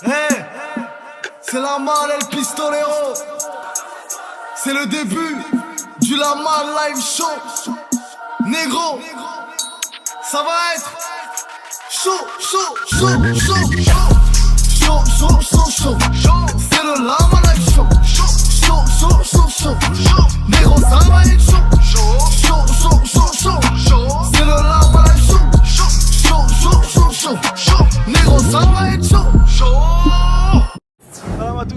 Hey, c'est la malle El Pistolero. C'est le début du La Malle Live Show. Négro, ça va être chaud, chaud, chaud, chaud, chaud, chaud, chaud, chaud, chaud. C'est le La Malle Live Show. Chaud, chaud, chaud, chaud. Négro, ça va être chaud. Chaud, chaud, chaud, chaud. C'est le La Malle Live Show. Chaud, chaud, chaud, chaud. Négro, ça va être chaud.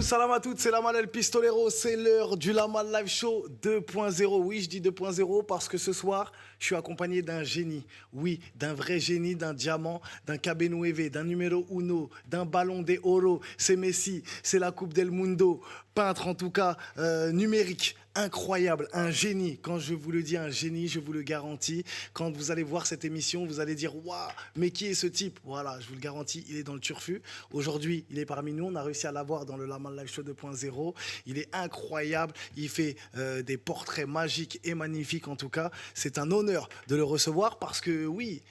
Salam à toutes, c'est La Malle El Pistolero, c'est l'heure du La Malle Live Show 2.0. Oui, je dis 2.0 parce que ce soir, je suis accompagné d'un génie. Oui, d'un vrai génie, d'un diamant, d'un Cabenueve, d'un numéro uno, d'un ballon de oro. C'est Messi, c'est la Coupe del Mundo. Peintre en tout cas, numérique, incroyable, un génie. Quand je vous le dis, un génie, je vous le garantis. Quand vous allez voir cette émission, vous allez dire « Waouh, mais qui est ce type ?» Voilà, je vous le garantis, il est dans le turfu. Aujourd'hui, il est parmi nous. On a réussi à l'avoir dans le La Malle Live Show 2.0. Il est incroyable. Il fait des portraits magiques et magnifiques en tout cas. C'est un honneur de le recevoir parce que oui,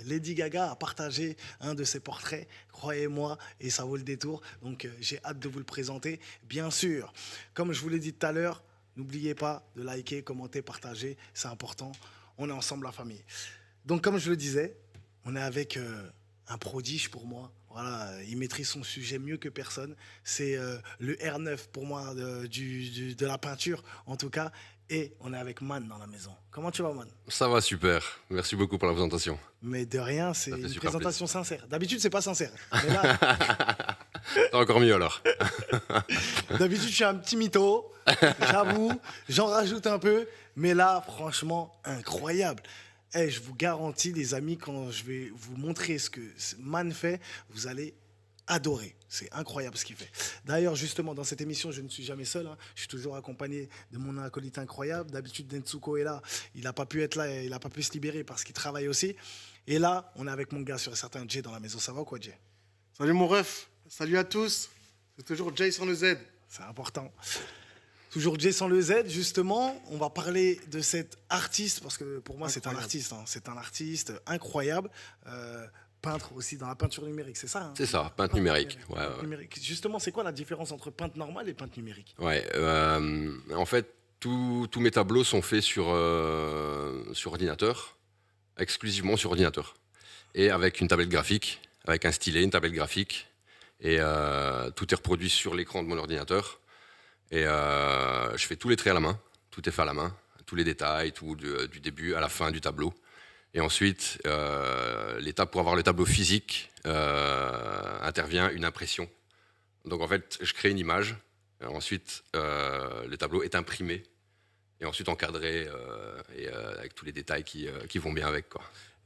Lady Gaga a partagé un de ses portraits, croyez-moi, et ça vaut le détour. Donc j'ai hâte de vous le présenter. Bien sûr, comme je vous l'ai dit tout à l'heure, n'oubliez pas de liker, commenter, partager, c'est important. On est ensemble la famille. Donc comme je le disais, on est avec un prodige pour moi. Voilà, il maîtrise son sujet mieux que personne. C'est le R9 pour moi de la peinture en tout cas. Et on est avec Man dans la maison. Comment tu vas, Man? Ça va super. Merci beaucoup pour la présentation. Mais de rien, c'est une présentation sincère. D'habitude, c'est pas sincère. Mais là... C'est encore mieux alors. D'habitude, je suis un petit mytho. J'avoue, j'en rajoute un peu. Mais là, franchement, incroyable. Hey, je vous garantis, les amis, quand je vais vous montrer ce que Man fait, vous allez adorer. C'est incroyable ce qu'il fait. D'ailleurs, justement, dans cette émission, je ne suis jamais seul. Hein. Je suis toujours accompagné de mon acolyte incroyable. D'habitude, Dentsuko est là. Il n'a pas pu être là et il n'a pas pu se libérer parce qu'il travaille aussi. Et là, on est avec mon gars sur un certain Jay dans la maison. Ça va ou quoi, Jay? Salut mon ref. Salut à tous. C'est toujours Jay sans le Z. C'est important. Toujours Jay sans le Z, justement, on va parler de cet artiste, parce que pour moi, c'est un artiste. Hein. C'est un artiste incroyable. Peintre aussi dans la peinture numérique, c'est ça hein? C'est ça, peintre numérique. Ouais. Numérique. Justement, c'est quoi la différence entre peintre normale et peintre numérique? Ouais, en fait, tous mes tableaux sont faits sur ordinateur, exclusivement sur ordinateur. Et avec une tablette graphique, avec un stylet, une tablette graphique. Et tout est reproduit sur l'écran de mon ordinateur. Et je fais tous les traits à la main, tout est fait à la main, tous les détails, tout du début à la fin du tableau. Et ensuite, l'étape pour avoir le tableau physique, intervient une impression. Donc en fait, je crée une image, et ensuite le tableau est imprimé, et ensuite encadré, et avec tous les détails qui vont bien avec, quoi.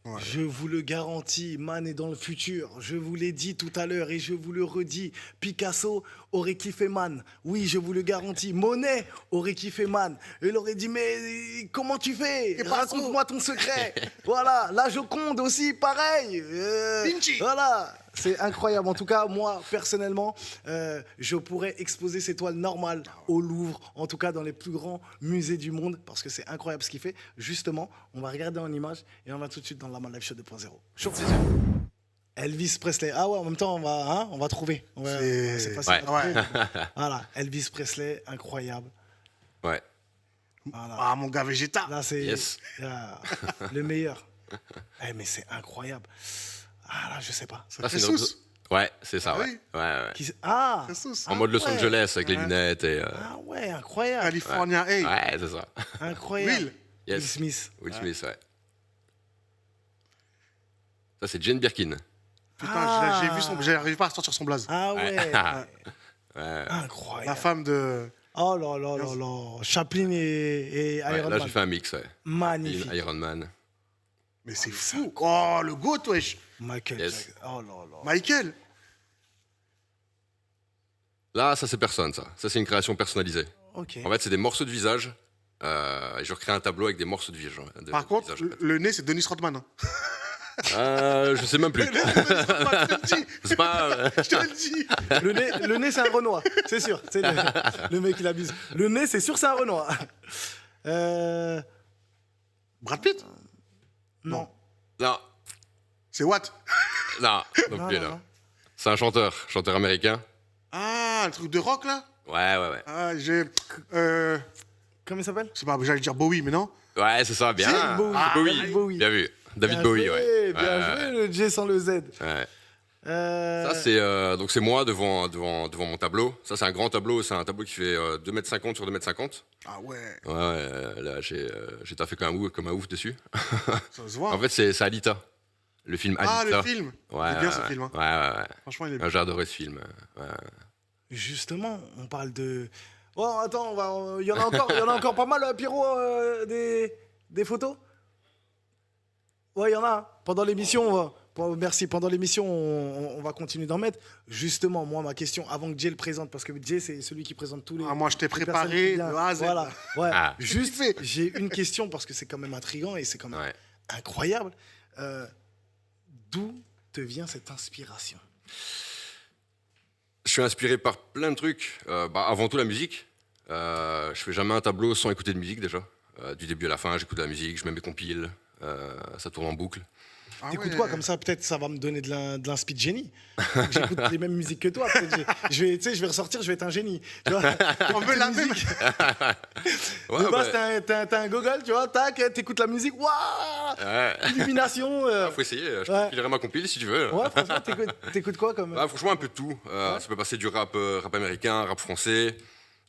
Ouais. Je vous le garantis, Man est dans le futur. Je vous l'ai dit tout à l'heure et je vous le redis. Picasso aurait kiffé Man. Oui, je vous le garantis. Monet aurait kiffé Man. Il aurait dit, mais comment tu fais? Raconte-moi ton secret. Voilà, la Joconde aussi, pareil. Voilà, c'est incroyable. En tout cas, moi, personnellement, je pourrais exposer ces toiles normales au Louvre, en tout cas dans les plus grands musées du monde, parce que c'est incroyable ce qu'il fait. Justement, on va regarder en image et on va tout de suite dans La Malle Live Show 2.0. Chaud plaisir. Elvis Presley. Ah ouais, en même temps, on va trouver. C'est facile à trouver. Voilà, Elvis Presley, incroyable. Ouais. Voilà. Ah, mon gars Vegeta. Là, c'est le meilleur. Mais c'est incroyable. Ah là, je sais pas. C'est Jesus. Ouais, c'est ça, oui. Ouais. En mode Los Angeles avec les lunettes et... Ah ouais, incroyable. California, hey. Ouais, c'est ça. Incroyable. Will Smith. Will Smith, ouais. Ça, c'est Jane Birkin. Putain, j'ai vu j'arrive pas à sortir son blaze. Ah ouais. Ouais. Incroyable. La femme de... Oh là là là là. Chaplin et Iron Man. Là, j'ai fait un mix, ouais. Magnifique. Iron Man. Mais c'est fou. Oh, le GOAT, wesh. Michael. Yes. Oh là là. Michael. Là, ça, c'est personne, ça. Ça, c'est une création personnalisée. Ok. En fait, c'est des morceaux de visage. Et je recrée un tableau avec des morceaux de visage. Par contre, le nez, c'est Dennis Rodman. Hein. Je sais même plus. C'est pas. Je te le dis. Le nez, c'est un Renoir, c'est sûr. C'est le mec, il abuse. Le nez, c'est sûr, c'est un Renoir. Brad Pitt. Non. Non. C'est Watt. Non, non plus, là. C'est un chanteur américain. Ah, le truc de rock, là? Ouais. Ah, j'ai... Comment il s'appelle? C'est pas, j'allais dire Bowie, mais non. Ouais, c'est ça, bien. C'est Bowie. Ah, Bowie. David Bowie. Bien vu. David Bien Bowie, joué, ouais. Bien Ouais, joué, le J sans le Z. ouais. Euh, Ça, c'est donc c'est moi devant mon tableau. Ça, c'est un grand tableau. C'est un tableau qui fait 2,50 m sur 2,50 m. Ah ouais, Ouais, là, j'ai taffé comme un ouf dessus. ça se voit. En fait, c'est Alita. Le film Alita. Ah, le film. Ouais, Il est bien, ce film, hein. Ouais. Franchement, il est Ah, bien. j'ai adoré ce film. Ouais. Justement, on parle de. Oh, attends, il y en a encore pas mal, Pierrot, des photos. Ouais, il y en a. Hein. Pendant l'émission, merci. Pendant l'émission, on va continuer d'en mettre. Justement, moi, ma question, avant que Jay le présente, parce que Jay, c'est celui qui présente tous les. Ah, moi, je t'ai les personnes préparé qui viennent. de A à Z. Voilà. Ouais. Ah. Juste, j'ai une question parce que c'est quand même intriguant et c'est quand même Ouais. incroyable. D'où te vient cette inspiration? Je suis inspiré par plein de trucs. Avant tout la musique. Je fais jamais un tableau sans écouter de musique déjà. Du début à la fin, j'écoute de la musique, je mets mes compiles, ça tourne en boucle. Ah T'écoutes ouais. quoi comme ça? Peut-être ça va me donner de l'inspi de génie. J'écoute les mêmes musiques que toi. Je vais ressortir, je vais être un génie. Tu vois. On veut la même. Ouais, De base, t'as un gogol, tu vois, tac, t'écoutes la musique, waouh, ouais. illumination. Faut essayer, je Ouais. te filerai ma compile si tu veux. Ouais, franchement, t'écoutes quoi comme. Franchement, un peu de tout. Ça peut passer du rap américain, rap français,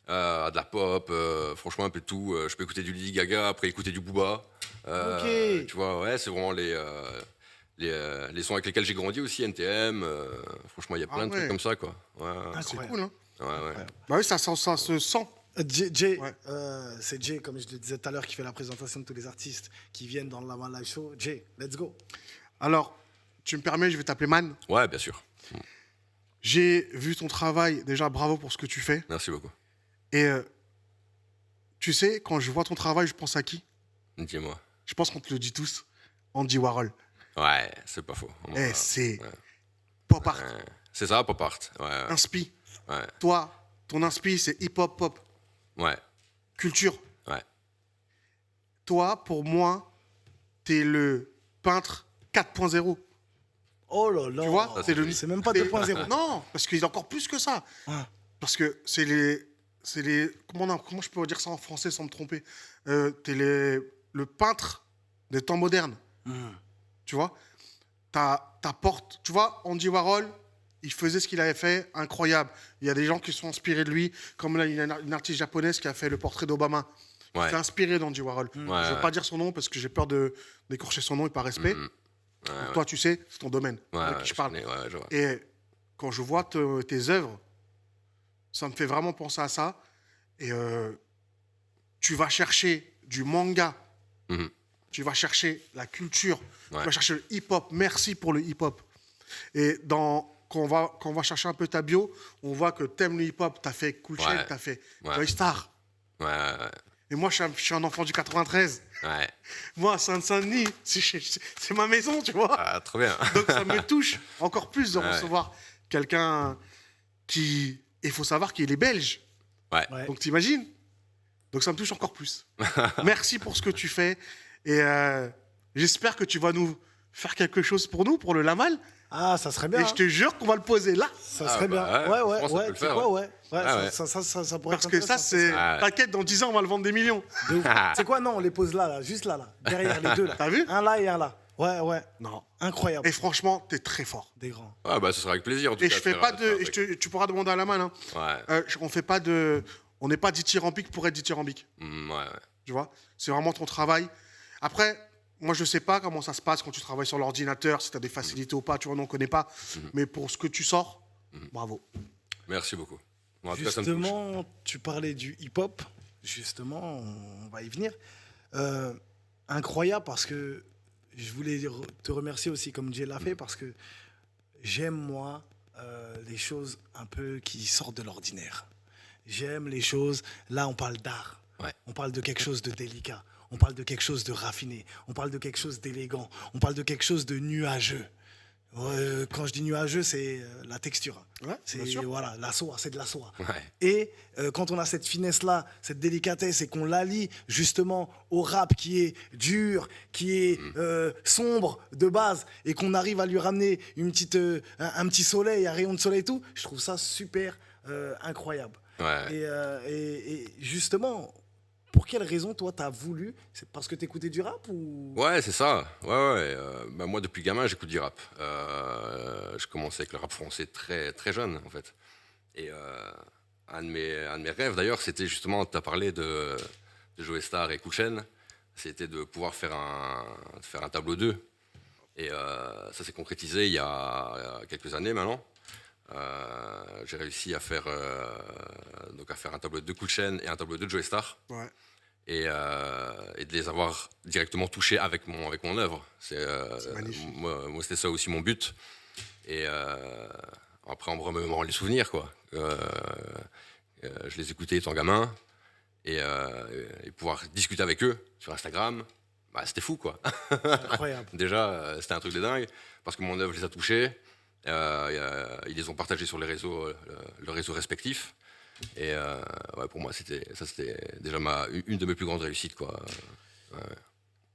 à de la pop, franchement, un peu de tout. Je peux écouter du Lady Gaga, après écouter du Booba. Ok. Tu vois, ouais, c'est vraiment les sons avec lesquels j'ai grandi aussi, NTM. Franchement, il y a plein de ouais. trucs comme ça, quoi. Ouais, C'est Incroyable. cool, hein. ouais. Bah oui, ça se sent. Jay, Ouais. c'est Jay, comme je le disais tout à l'heure, qui fait la présentation de tous les artistes qui viennent dans le Lama Live Show. Jay, let's go. Alors, tu me permets, je vais t'appeler Man. Ouais, bien sûr. J'ai vu ton travail. Déjà, bravo pour ce que tu fais. Merci beaucoup. Et tu sais, quand je vois ton travail, je pense à qui? Dis-moi. Je pense qu'on te le dit tous. Andy Warhol. Ouais, c'est pas faux. C'est ouais. pop art, C'est ça, pop art. Ouais, inspi. ouais, Toi, ton inspi, c'est hip-hop, pop, ouais, culture. ouais. Toi, pour moi, t'es le peintre 4.0. Oh là là. Tu vois, c'est même pas t'es- 2.0. Non, parce qu'il y a encore plus que ça. Ouais. Parce que c'est les comment je peux dire ça en français sans me tromper? T'es le peintre des temps modernes. Tu vois, t'apportes. Tu vois, Andy Warhol, il faisait ce qu'il avait fait, incroyable. Il y a des gens qui sont inspirés de lui, comme là, il y a une artiste japonaise qui a fait le portrait d'Obama. Ouais. C'est inspiré d'Andy Warhol. Je ne veux pas dire son nom parce que j'ai peur d'écorcher son nom et par respect. Ouais, Toi, tu sais, c'est ton domaine. ouais, de qui je parle. connais, ouais, je vois. Et quand je vois tes œuvres, ça me fait vraiment penser à ça. Et tu vas chercher du manga, Mhm. tu vas chercher la culture, Ouais. tu vas chercher le hip-hop. Merci pour le hip-hop. Et quand on va chercher un peu ta bio, on voit que t'aimes le hip-hop. T'as fait Cool Ouais. Chain, t'as fait Ouais. Joy Star. Ouais. Et moi, je suis un enfant du 93. Ouais. Moi, Saint-Denis, c'est ma maison, tu vois. Ah, trop bien. Donc ça me touche encore plus de Ouais. recevoir quelqu'un qui... Il faut savoir qu'il est belge. Ouais. Ouais. Donc t'imagines? Donc ça me touche encore plus. Merci pour ce que tu fais. Et j'espère que tu vas nous faire quelque chose pour nous, pour le Lamal. Ah, ça serait bien. Et je te jure qu'on va le poser là. Ça Ah, serait bah, bien. ouais, Ouais, je pense que ça peut le tu sais faire, quoi, ouais. Ah, ouais. Ça pourrait Parce être que ça, intéressant. c'est... Ouais. T'inquiète, dans 10 ans, on va le vendre des millions. De ouf. C'est quoi? Non, on les pose là, juste là. Derrière les deux, là. T'as vu? Un là et un là. Ouais. Non. Incroyable. Et franchement, t'es très fort. Des grands. Ah, bah, ce sera avec plaisir. En tout Et cas, je fais de pas faire- de... faire et tu pourras demander à Lamal. Hein. Ouais. On fait pas de... On n'est pas dithyrambique pour être dithyrambique. Ouais. Tu vois, c'est vraiment ton travail. Après, moi, je sais pas comment ça se passe quand tu travailles sur l'ordinateur, si tu as des facilités ou pas, tu vois, nous, on connaît pas. Mais pour ce que tu sors, bravo. Merci beaucoup. En tout cas, ça me touche. Justement, tu parlais du hip-hop. Justement, on va y venir. Incroyable parce que je voulais te remercier aussi comme Jay l'a fait parce que j'aime, moi, les choses un peu qui sortent de l'ordinaire. J'aime les choses... Là, on parle d'art. Ouais. On parle de quelque chose de délicat. On parle de quelque chose de raffiné. On parle de quelque chose d'élégant. On parle de quelque chose de nuageux. Quand je dis nuageux, c'est la texture. Ouais, C'est bien sûr. voilà, la soie, c'est de la soie. Ouais. Et quand on a cette finesse-là, cette délicatesse, et qu'on l'allie justement au rap qui est dur, qui est sombre de base, et qu'on arrive à lui ramener un petit soleil, un rayon de soleil et tout, je trouve ça super incroyable. Ouais. Et justement, pour quelle raison, toi, t'as voulu? C'est parce que t'écoutais du rap ou... Ouais, c'est ça. Ouais, ouais. Bah, moi, depuis gamin, j'écoute du rap. Je commençais avec le rap français très, très jeune, en fait. Et un de mes rêves, d'ailleurs, c'était justement, tu as parlé de Joe Star et Cool Chain, c'était de pouvoir faire un tableau 2. Et ça s'est concrétisé il y a quelques années maintenant. J'ai réussi à faire un tableau de Cool Chain et un tableau de Joe Star. Ouais. Et de les avoir directement touchés avec mon œuvre. C'est magnifique. moi, c'était ça aussi mon but. Et après, en me remémorant les souvenirs, quoi. Je les écoutais étant gamin et pouvoir discuter avec eux sur Instagram, bah, c'était fou, quoi. Incroyable. Déjà, c'était un truc de dingue parce que mon œuvre les a touchés. Ils les ont partagés sur les réseaux, le réseau respectif. Et ouais, pour moi, c'était déjà une de mes plus grandes réussites, quoi.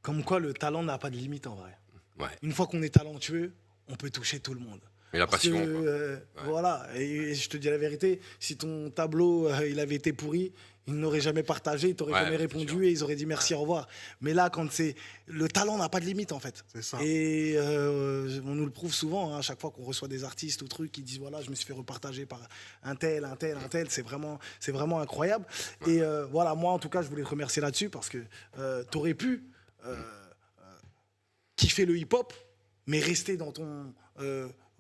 Comme quoi, le talent n'a pas de limite en vrai. Ouais. Une fois qu'on est talentueux, on peut toucher tout le monde. Mais la Parce passion, que, quoi. voilà, et je te dis la vérité, si ton tableau il avait été pourri, ils n'auraient jamais partagé, ils t'auraient Ouais, jamais c'est répondu sûr. et ils auraient dit merci, au revoir. Mais là, quand c'est le talent n'a pas de limite en fait. C'est ça. Et on nous le prouve souvent, hein, à chaque fois qu'on reçoit des artistes ou trucs qui disent voilà, je me suis fait repartager par un tel, c'est vraiment incroyable. Et voilà, moi en tout cas, je voulais te remercier là-dessus parce que tu aurais pu kiffer le hip-hop, mais rester dans ton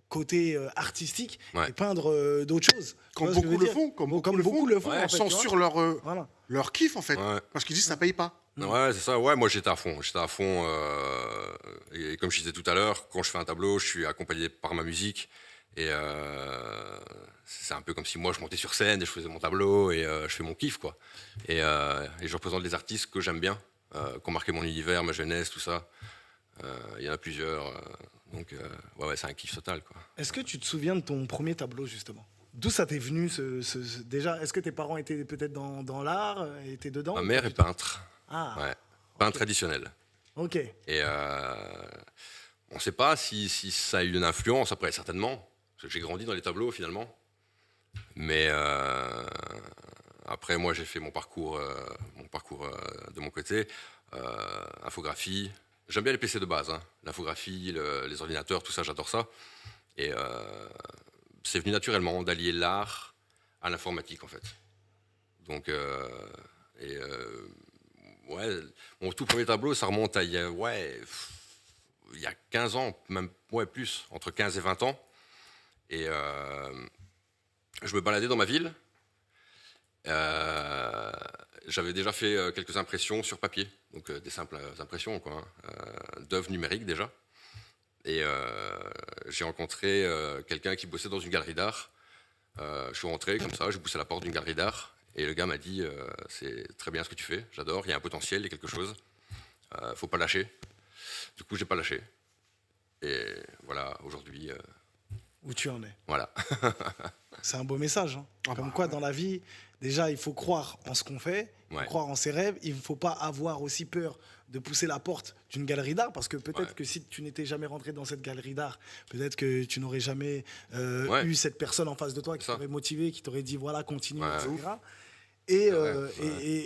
côté artistique Ouais. et peindre d'autres choses. Tu Comme vois ce que je beaucoup veux le dire font. Comme beaucoup le font. Ouais, en fait, Sans tu vois. sur Voilà. leur kiff, en fait. Ouais. Parce qu'ils disent que ça paye pas. Ouais, c'est ça. Ouais, moi j'étais à fond. Et comme je disais tout à l'heure, quand je fais un tableau, je suis accompagné par ma musique. Et c'est un peu comme si moi je montais sur scène et je faisais mon tableau et je fais mon kiff, quoi. Et je représente les artistes que j'aime bien, qui ont marqué mon univers, ma jeunesse, tout ça. Il y en a plusieurs. Donc ouais, c'est un kiff total, quoi. Est-ce que tu te souviens de ton premier tableau, justement? D'où ça t'est venu déjà? Est-ce que tes parents étaient peut-être dans l'art, étaient dedans? Ma mère est peintre. Ah, Ouais. Peintre traditionnel. ok. Et on ne sait pas si ça a eu une influence, après, certainement. Parce que j'ai grandi dans les tableaux, finalement. Mais après, moi, j'ai fait mon parcours de mon côté. Infographie. J'aime bien les PC de base. Hein. L'infographie, les ordinateurs, tout ça, j'adore ça. Et c'est venu naturellement d'allier l'art à l'informatique, en fait. Donc, ouais, mon tout premier tableau, ça remonte à il y a 15 ans, même ouais, plus, entre 15 et 20 ans. Et je me baladais dans ma ville. J'avais déjà fait quelques impressions sur papier, donc des simples impressions, quoi, hein, d'œuvres numériques déjà. Et j'ai rencontré quelqu'un qui bossait dans une galerie d'art. Je suis rentré comme ça, j'ai poussé à la porte d'une galerie d'art. Et le gars m'a dit c'est très bien ce que tu fais, j'adore, il y a un potentiel, il y a quelque chose. Faut pas lâcher. Du coup, j'ai pas lâché. Et voilà, aujourd'hui, Où tu en es? voilà. C'est un beau message. Hein. Ah Comme bah, quoi, dans la vie, déjà, il faut croire en ce qu'on fait, il faut Ouais. croire en ses rêves. Il ne faut pas avoir aussi peur de pousser la porte d'une galerie d'art, parce que peut-être Ouais. que si tu n'étais jamais rentré dans cette galerie d'art, peut-être que tu n'aurais jamais Ouais. eu cette personne en face de toi qui Ça. t'aurait motivé, qui t'aurait dit voilà, continue, Ouais. etc. Et, Ouais,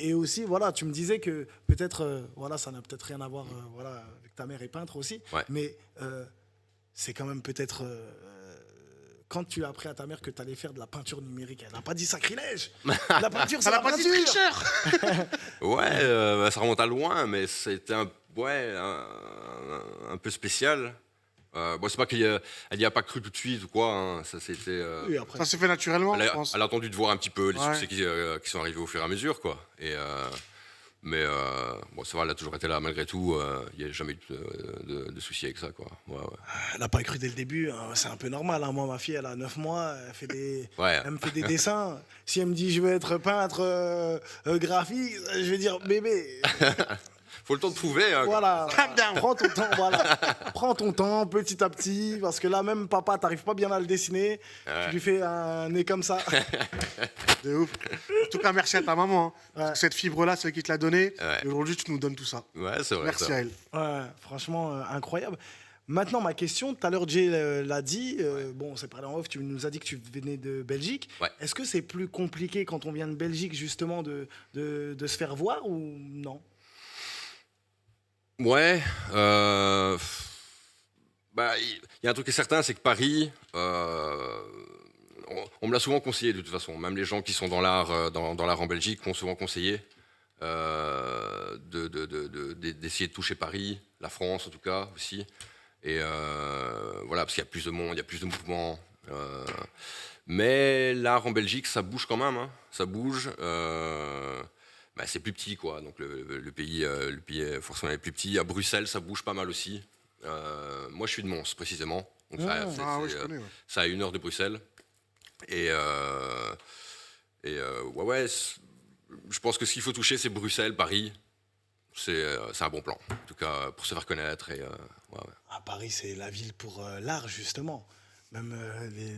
et aussi, voilà, tu me disais que peut-être, voilà, ça n'a peut-être rien à voir, voilà, avec ta mère est peintre aussi, Ouais. mais c'est quand même peut-être quand tu as appris à ta mère que tu allais faire de la peinture numérique, elle n'a pas dit sacrilège. La peinture, c'est Ça la l'a pas dit peinture. tricheur. Ouais, ça remonte à loin, mais c'était un peu spécial. Bon, c'est pas qu'elle n'y a pas cru tout de suite ou quoi. Hein. Ça, c'était. Oui, après. Ça s'est fait naturellement, Elle je a, pense. elle a attendu de voir un petit peu les Ouais. succès qui sont arrivés au fur et à mesure, quoi. Et, mais bon, ça va, elle a toujours été là malgré tout. Il n'y a jamais eu de soucis avec ça, quoi. Ouais, ouais. Elle n'a pas cru dès le début, hein, c'est un peu normal. Hein. Moi, ma fille, elle a 9 mois, Ouais. elle me fait des dessins. Si elle me dit je veux être peintre graphique, je vais dire bébé. Faut le temps de trouver. Hein, Voilà, Calm down. prends ton temps, voilà. Prends ton temps petit à petit, parce que là, même papa, t'arrives pas bien à le dessiner. Ouais. Tu lui fais un nez comme ça. De ouf. En tout cas, merci à ta maman. Hein. Parce Ouais. que cette fibre-là, c'est elle qui te l'a donnée. Ouais. Et aujourd'hui, tu nous donnes tout ça. Ouais, c'est vrai. Merci ça. à elle. Ouais, franchement, incroyable. Maintenant, ma question, tout à l'heure, Jay l'a dit, bon, c'est parlé en off, tu nous as dit que tu venais de Belgique. Ouais. Est-ce que c'est plus compliqué quand on vient de Belgique, justement, de se faire voir ou non? Ouais. Bah, il y a un truc qui est certain, c'est que Paris, on me l'a souvent conseillé de toute façon. Même les gens qui sont dans l'art, dans l'art en Belgique m'ont souvent conseillé d'essayer de toucher Paris, la France en tout cas aussi. Et voilà, parce qu'il y a plus de monde, il y a plus de mouvements. Mais l'art en Belgique, ça bouge quand même. Hein. Ça bouge. Bah, c'est plus petit, quoi. Donc le pays forcément est plus petit. À Bruxelles, ça bouge pas mal aussi. Moi, je suis de Mons, précisément. Donc Ah. Ah oui, je connais. Ouais. c'est à 1 heure de Bruxelles. Et ouais, je pense que ce qu'il faut toucher, c'est Bruxelles, Paris. C'est un bon plan, en tout cas, pour se faire connaître. Et, ouais. À Paris, c'est la ville pour l'art, justement. Même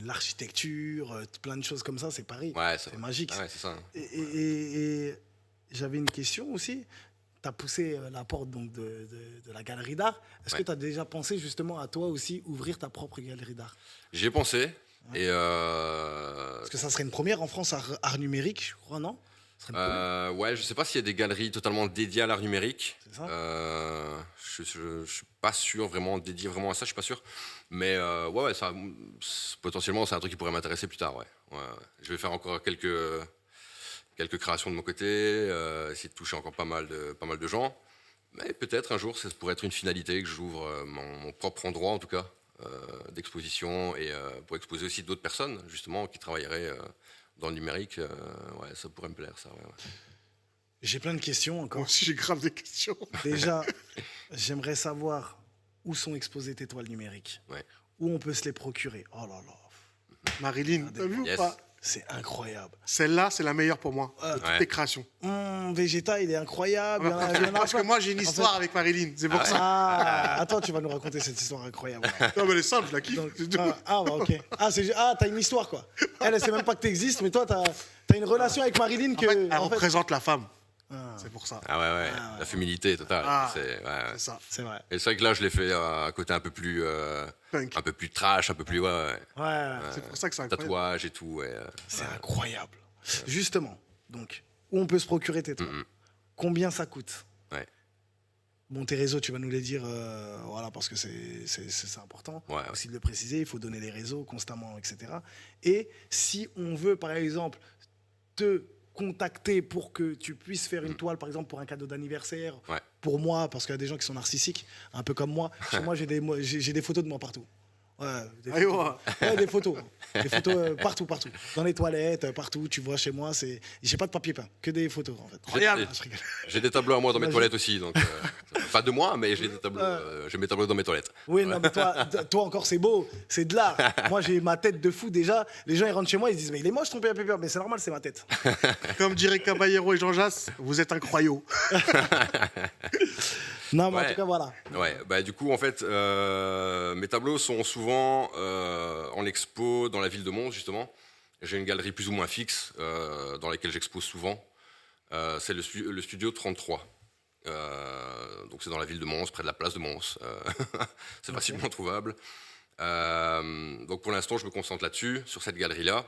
l'architecture, plein de choses comme ça, c'est Paris. Ouais, c'est magique. Ah ouais, c'est ça. Et j'avais une question aussi. Tu as poussé la porte donc, de la galerie d'art. Est-ce que Ouais. tu as déjà pensé justement à toi aussi ouvrir ta propre galerie d'art? J'y ai pensé. Et Parce que ça serait une première en France, art numérique, je crois, non? Ça serait une première. ouais, je sais pas s'il y a des galeries totalement dédiées à l'art numérique. C'est ça. Je suis pas sûr vraiment dédié vraiment à ça, je suis pas sûr. Mais ouais, ça, potentiellement, c'est un truc qui pourrait m'intéresser plus tard. Ouais. Ouais. Je vais faire encore quelques créations de mon côté, essayer de toucher encore pas mal de gens. Mais peut-être un jour, ça pourrait être une finalité que j'ouvre mon propre endroit, en tout cas, d'exposition et pour exposer aussi d'autres personnes, justement, qui travailleraient dans le numérique. Ouais, ça pourrait me plaire, ça. Ouais, ouais. J'ai plein de questions Moi encore. aussi, j'ai grave des questions. Déjà, j'aimerais savoir où sont exposées tes toiles numériques. Ouais. Où on peut se les procurer. Oh là là, Marilyn, t'as vu Yes. ou pas? c'est incroyable. Celle-là, c'est la meilleure pour moi. De toutes Ouais. tes créations. Végéta, il est incroyable. Il y en a Parce que plein. moi, j'ai une En histoire fait- avec Marilyn. C'est pour ça. Ah, attends, tu vas nous raconter cette histoire incroyable. Non, mais elle est simple, je la kiffe. Donc, c'est tout. bah, ok. T'as une histoire, quoi. Elle sait même pas que t'existes, mais toi, t'as une relation avec Marilyn En que. fait, elle en fait- représente la femme. Ah, C'est pour ça. Ah ouais, ouais, Ah ouais. la féminité totale. Ah. Ouais. C'est ça. c'est vrai. Et c'est vrai que là, je l'ai fait à un côté un peu plus trash, un peu plus Ouais, C'est pour ça que c'est incroyable. tatouage et tout. Ouais, c'est incroyable. Justement, donc, où on peut se procurer tes toiles. Combien ça coûte? Ouais. Bon, tes réseaux, tu vas nous les dire, voilà, parce que c'est important Ouais, ouais. aussi de le préciser. Il faut donner les réseaux constamment, etc. Et si on veut, par exemple, te contacter pour que tu puisses faire une toile, par exemple, pour un cadeau d'anniversaire, Ouais. pour moi, parce qu'il y a des gens qui sont narcissiques, un peu comme moi. Chez moi, j'ai des photos de moi partout. Ouais, des Aïe, photos. ouais. Ouais, des photos. Des photos partout. Dans les toilettes, partout. Tu vois, chez moi, j'ai pas de papier peint, que des photos, en fait. Incroyable. Ah, je rigole. J'ai des tableaux à moi dans mes Imagine. toilettes aussi. Donc, pas de moi, mais j'ai des tableaux. J'ai mes tableaux dans mes toilettes. Oui, non, mais toi encore, c'est beau, c'est de l'art. Moi, j'ai ma tête de fou déjà. Les gens, ils rentrent chez moi, ils se disent, mais il est moche ton paper, mais c'est normal, c'est ma tête. Comme dirait Caballero et Jean Jass, vous êtes incroyaux. Non, mais en Ouais. tout cas, voilà. Ouais, bah du coup, en fait, mes tableaux sont souvent en expo dans la ville de Mons, justement. J'ai une galerie plus ou moins fixe dans laquelle j'expose souvent. C'est le studio 33. Donc c'est dans la ville de Mons, près de la place de Mons. C'est facilement trouvable. Donc pour l'instant, je me concentre là-dessus, sur cette galerie-là,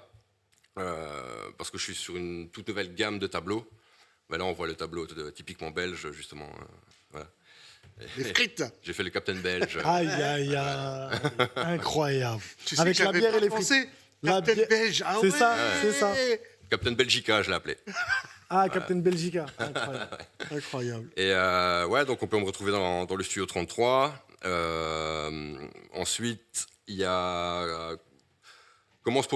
parce que je suis sur une toute nouvelle gamme de tableaux. Mais là, on voit le tableau typiquement belge, justement. Voilà. Les frites. J'ai fait le Captain Belge. Aïe, aïe, aïe. Incroyable. Tu sais Avec que la j'avais bière pas et les frites. pensé. La Captain bière- Belge. Ah C'est ouais. ça, c'est ça. Captain Belgica, je l'ai appelé. Ah, Captain Belgica. Incroyable. Incroyable. Et ouais, donc on peut me retrouver dans le studio 33. Ensuite, il y a comment se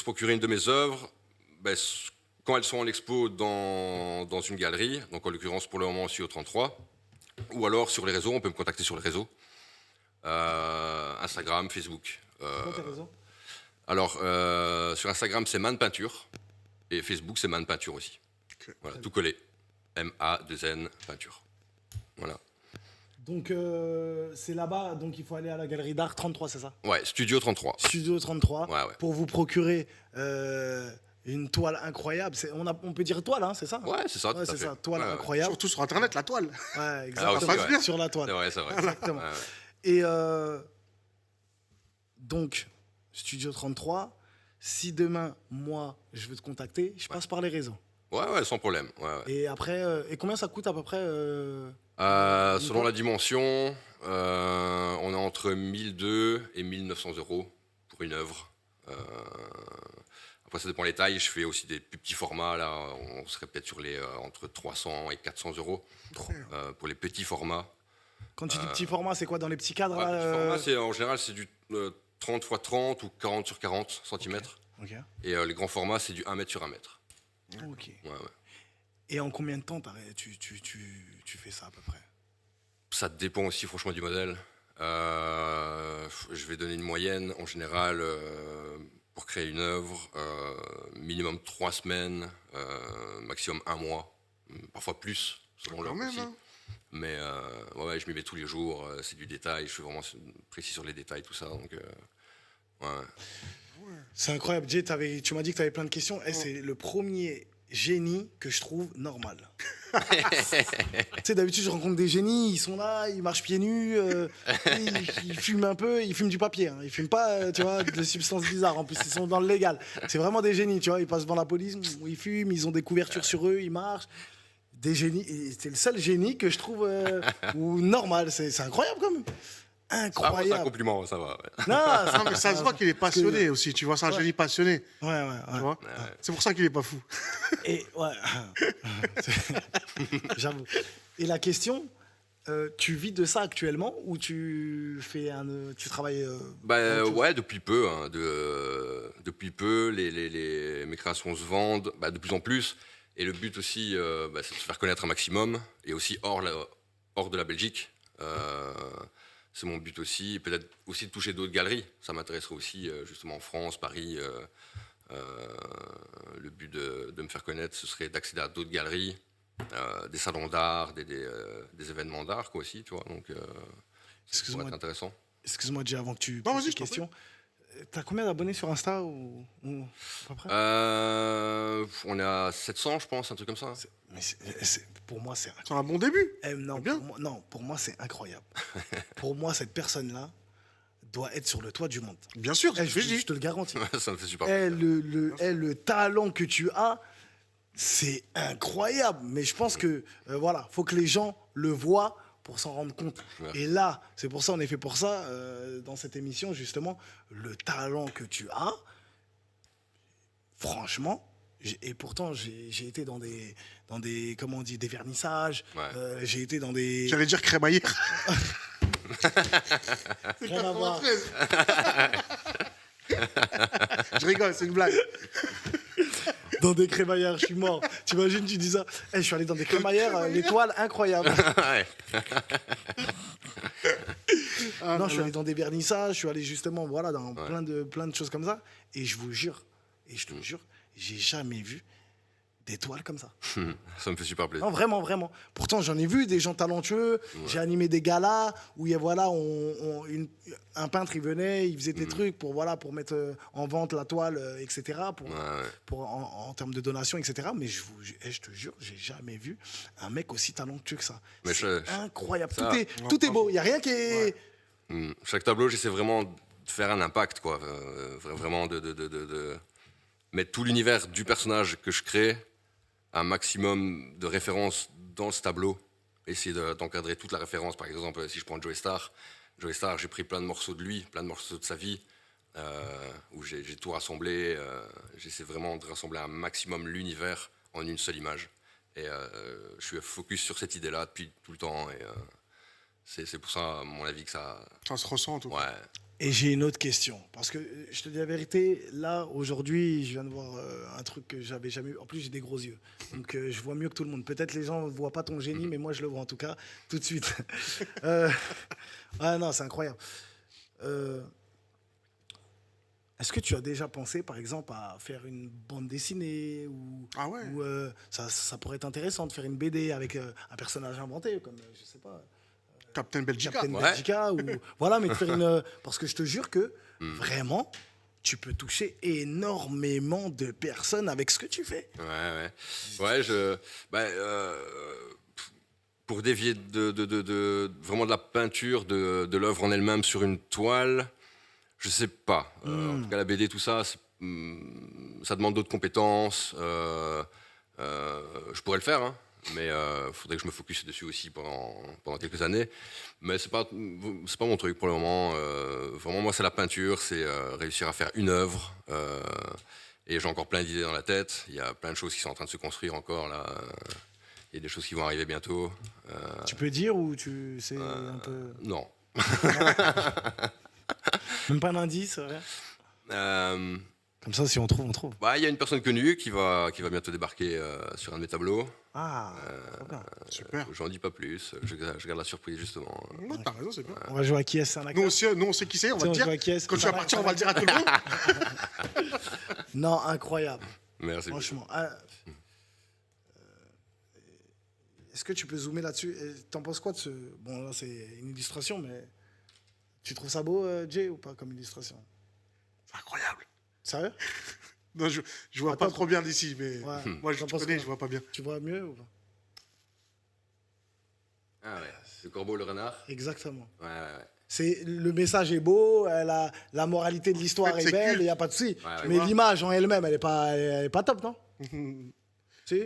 procurer une de mes œuvres. Ben, quand elles sont en expo dans une galerie, donc en l'occurrence pour le moment au studio 33, ou alors sur les réseaux, on peut me contacter sur les réseaux. Instagram, Facebook. Comment tes réseaux? Alors, sur Instagram, c'est Man Peinture. Et Facebook, c'est Man Peinture aussi. Ok. Voilà, tout collé. M-A-2-N Peinture. Voilà. Donc, c'est là-bas, donc il faut aller à la galerie d'art 33, c'est ça? Ouais, Studio 33. Studio 33, Ouais, ouais. pour vous procurer une toile incroyable. On peut dire toile, hein, c'est ça? Ouais, c'est ça, tout Ouais, à c'est fait. ça, toile Ouais, ouais. incroyable. Surtout sur Internet, la toile. Ouais, exactement. aussi, ouais. Sur la toile. C'est vrai. Exactement. Ouais, ouais. Et donc, Studio 33, si demain, moi, je veux te contacter, je passe par les réseaux. Ouais, sans problème. Ouais, ouais. Et après, et combien ça coûte à peu près Selon la dimension, on est entre 1200 et 1900 euros pour une œuvre. Après, ça dépend des tailles. Je fais aussi des plus petits formats. Là, on serait peut-être sur les entre 300 et 400 euros pour les petits formats. Quand tu dis petit format, c'est quoi dans les petits cadres Ouais, là, petit format, en général, c'est du 30 x 30 ou 40 sur 40 cm. Ok. Et les grands formats, c'est du 1 mètre sur 1 mètre. Ok. Ouais. Et en combien de temps tu fais ça à peu près? Ça dépend aussi franchement du modèle. Je vais donner une moyenne en général pour créer une œuvre, minimum 3 semaines, maximum 1 mois, parfois plus selon l'œuvre aussi. Hein. Mais je m'y mets tous les jours, c'est du détail, je suis vraiment précis sur les détails, tout ça. Donc, ouais. C'est incroyable. Jay, tu m'as dit que tu avais plein de questions. C'est le premier génie que je trouve normal. Tu sais, d'habitude, je rencontre des génies, ils sont là, ils marchent pieds nus, ils fument un peu, ils fument du papier. Hein. Ils fument pas, tu vois, de substances bizarres. En plus, ils sont dans le légal. C'est vraiment des génies, tu vois. Ils passent devant la police, ils fument, ils ont des couvertures sur eux, ils marchent. Des génies. Et c'est le seul génie que je trouve normal. C'est incroyable, quand même. C'est un Incroyable. compliment, ça va. Ouais. Non, Non, mais ça se voit qu'il est passionné aussi. Tu vois, c'est un génie passionné. Ouais. Tu vois. C'est pour ça qu'il est pas fou. Et ouais, j'avoue. Et la question, tu vis de ça actuellement ou tu travailles Ouais, depuis peu. Hein, depuis peu, mes créations se vendent de plus en plus. Et le but aussi, c'est de se faire connaître un maximum. Et aussi hors de la Belgique. C'est mon but aussi. Peut-être aussi de toucher d'autres galeries. Ça m'intéresserait aussi, justement, en France, Paris. Le but de me faire connaître, ce serait d'accéder à d'autres galeries, des salons d'art, des événements d'art quoi, aussi, tu vois. Donc, ça pourrait être intéressant. Excuse-moi déjà avant que tu Non, poses vas-y, cette je t'en prie. question. T'as combien d'abonnés sur Insta ou à peu près? On est à 700, je pense, un truc comme ça. Mais pour moi, c'est C'est un bon début. non, bien. pour moi, c'est incroyable. Pour moi, cette personne-là doit être sur le toit du monde. Bien sûr, Eh, je je te le garantis. Ça me fait super Eh, plaisir. le talent que tu as, c'est incroyable. Mais je pense que, voilà, faut que les gens le voient pour s'en rendre compte. Ouais. Et là, c'est pour ça, on est fait pour ça, dans cette émission, justement, le talent que tu as, franchement, et pourtant, j'ai été dans des, comment on dit, des vernissages, Ouais. j'ai été dans des... J'allais dire crémaillère. Rien à voir. 93. Je rigole, c'est une blague. Dans des crémaillères, je suis mort. T'imagines, tu dis ça. Eh, je suis allé dans des crémaillères, l'étoile, incroyable. Ouais. Ah, Non, je suis allé dans des vernissages, je suis allé justement, voilà, dans Ouais. plein de choses comme ça. Et je vous jure, et je te jure, j'ai jamais vu d'étoiles comme ça. Ça me fait super plaisir. Non, vraiment, vraiment. Pourtant, j'en ai vu des gens talentueux. J'ai animé des galas où il y a, voilà, un peintre, il venait, il faisait des trucs pour, voilà, pour mettre en vente la toile, etc. En termes de donation, etc. Mais je te jure, j'ai jamais vu un mec aussi talentueux que ça. Mais C'est incroyable. ça- Tout est beau. Il n'y a rien qui est... Chaque tableau, j'essaie vraiment de faire un impact, quoi. Vraiment de mettre tout l'univers du personnage que je crée, un maximum de références dans ce tableau, essayer d'encadrer toute la référence. Par exemple, si je prends Joey Starr, j'ai pris plein de morceaux de lui, plein de morceaux de sa vie, où j'ai tout rassemblé. J'essaie vraiment de rassembler un maximum l'univers en une seule image. Et je suis focus sur cette idée-là depuis tout le temps. Et c'est pour ça, à mon avis, que ça... Ça se ressent en tout cas. Ouais. Et j'ai une autre question. Parce que je te dis la vérité, là, aujourd'hui, je viens de voir un truc que j'avais jamais vu. En plus, j'ai des gros yeux. Donc, je vois mieux que tout le monde. Peut-être les gens ne voient pas ton génie, mais moi, je le vois en tout cas, tout de suite. Ah non, c'est incroyable. Est-ce que tu as déjà pensé, par exemple, à faire une bande dessinée ou, Ah ouais. ça pourrait être intéressant de faire une BD avec un personnage inventé, comme, je sais pas, Captain Belgica. Captain Ouais. Belgica ou voilà, mais de faire une parce que je te jure que vraiment tu peux toucher énormément de personnes avec ce que tu fais. Ouais, pour dévier vraiment de la peinture, de l'œuvre en elle-même sur une toile, je sais pas. En tout cas, la BD, tout ça, ça demande d'autres compétences. Je pourrais le faire, hein, mais il faudrait que je me focus dessus aussi pendant quelques années. Mais c'est pas mon truc pour le moment. Vraiment, moi, c'est la peinture, c'est réussir à faire une œuvre. Et j'ai encore plein d'idées dans la tête. Il y a plein de choses qui sont en train de se construire encore là. Il y a des choses qui vont arriver bientôt. Tu peux dire ou tu c'est un peu Non. même pas un indice, rien. Euh, Comme ça, si on trouve, on trouve. il y a une personne connue qui va bientôt débarquer sur un de mes tableaux. Ah, trop bien. Super. J'en dis pas plus. Je garde la surprise justement. Ouais, t'as raison, c'est bien. On va jouer à qui est-ce, c'est un acteur. Nous, on sait qui c'est, on va Tiens, te dire. on joue à qui est-ce Quand tu Ça vas va, partir, ça on va va. le dire à tout le monde. Non, incroyable. Merci. Franchement. Est-ce que tu peux zoomer là-dessus? Et t'en penses quoi de ce... Bon, là, c'est une illustration, mais... Tu trouves ça beau, Jay, ou pas, comme illustration? C'est incroyable. Sérieux? Non, je vois pas Attends. trop bien d'ici, mais Ouais. moi, je T'en te penses connais, quoi? je vois pas bien. Tu vois mieux ou pas? Ah ouais. Le corbeau, le renard. Exactement. Ouais. C'est, le message est beau, la moralité de l'histoire En fait, est c'est belle, il culte. n'y a pas de souci. Ouais, Mais vois. l'image en elle-même, elle est pas top, non? Si?